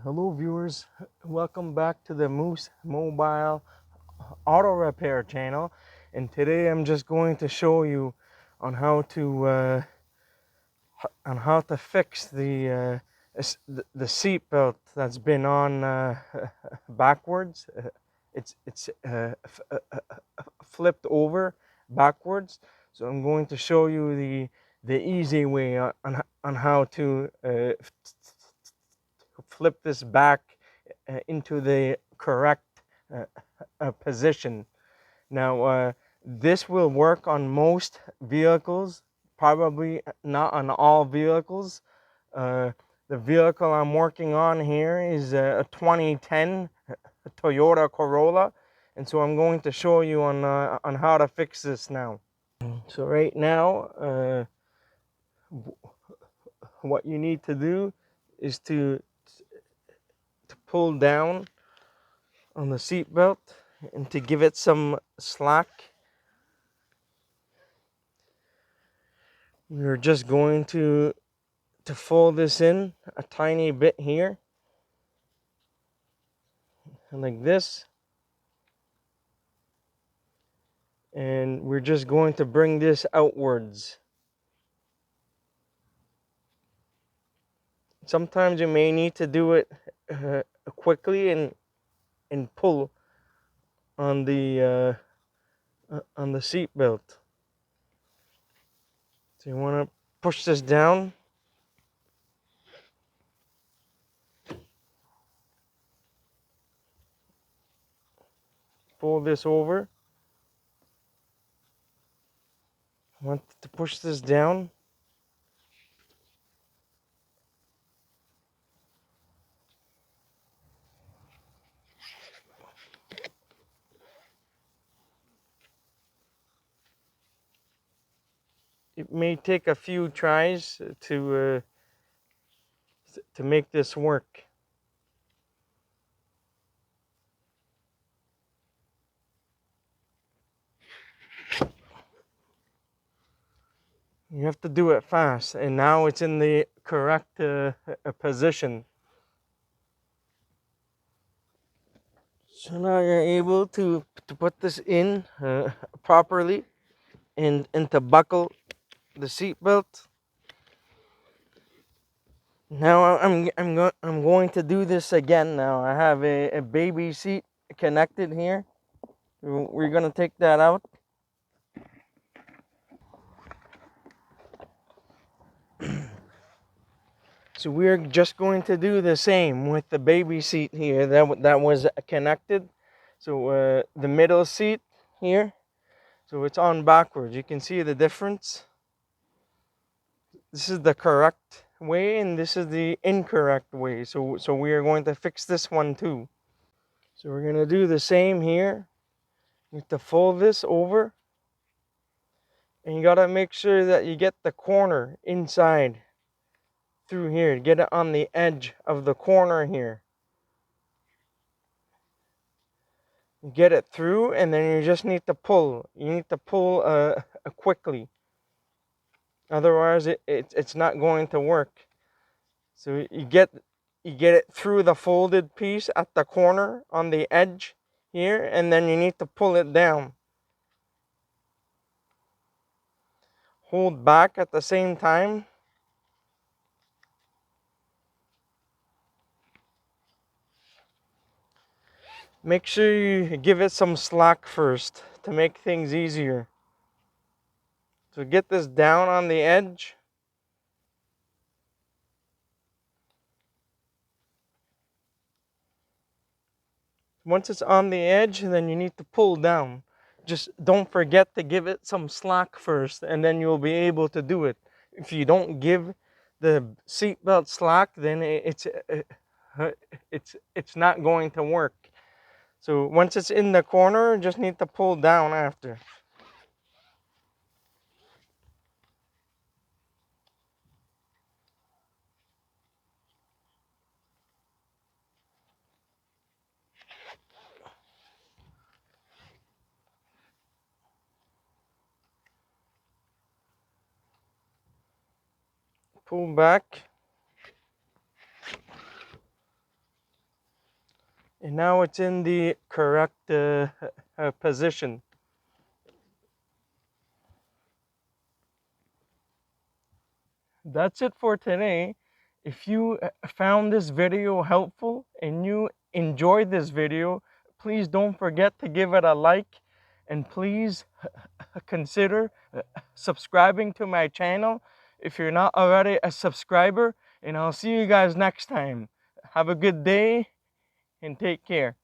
Hello viewers, welcome back to the Moose Mobile Auto Repair channel, and today I'm just going to show you on how to fix the seat belt that's been on backwards. It's flipped over backwards. So I'm going to show you the easy way on how to flip this back into the correct position. Now, this will work on most vehicles, probably not on all vehicles. Uh, the vehicle I'm working on here is a 2010 Toyota Corolla, and so I'm going to show you on how to fix this now. So right now, what you need to do is to pull down on the seat belt and to give it some slack. We're just going to fold this in a tiny bit here, like this, and we're just going to bring this outwards. Sometimes you may need to do it quickly and pull on the seat belt. So you want to push this down, fold this over. Want to push this down. It may take a few tries to make this work. You have to do it fast, and now it's in the correct position. So now you're able to put this in properly and to buckle the seat belt. Now I'm going to do this again. Now I have a baby seat connected here. We're gonna take that out. So we're just going to do the same with the baby seat here that was connected. So the middle seat here, so it's on backwards. You can see the difference. This is the correct way and this is the incorrect way. So we are going to fix this one too. So we're going to do the same here. You have to fold this over, and you got to make sure that you get the corner inside through here. Get it on the edge of the corner here. Get it through, and then you just need to pull. You need to pull quickly. Otherwise, it's not going to work. So you get it through the folded piece at the corner on the edge here, and then you need to pull it down. Hold back at the same time. Make sure you give it some slack first to make things easier. So get this down on the edge. Once it's on the edge, then you need to pull down. Just don't forget to give it some slack first, and then you'll be able to do it. If you don't give the seatbelt slack, then it's not going to work. So once it's in the corner, just need to pull down after. Pull back. And now it's in the correct position. That's it for today. If you found this video helpful and you enjoyed this video, please don't forget to give it a like, and please consider subscribing to my channel if you're not already a subscriber. And I'll see you guys next time. Have a good day and take care.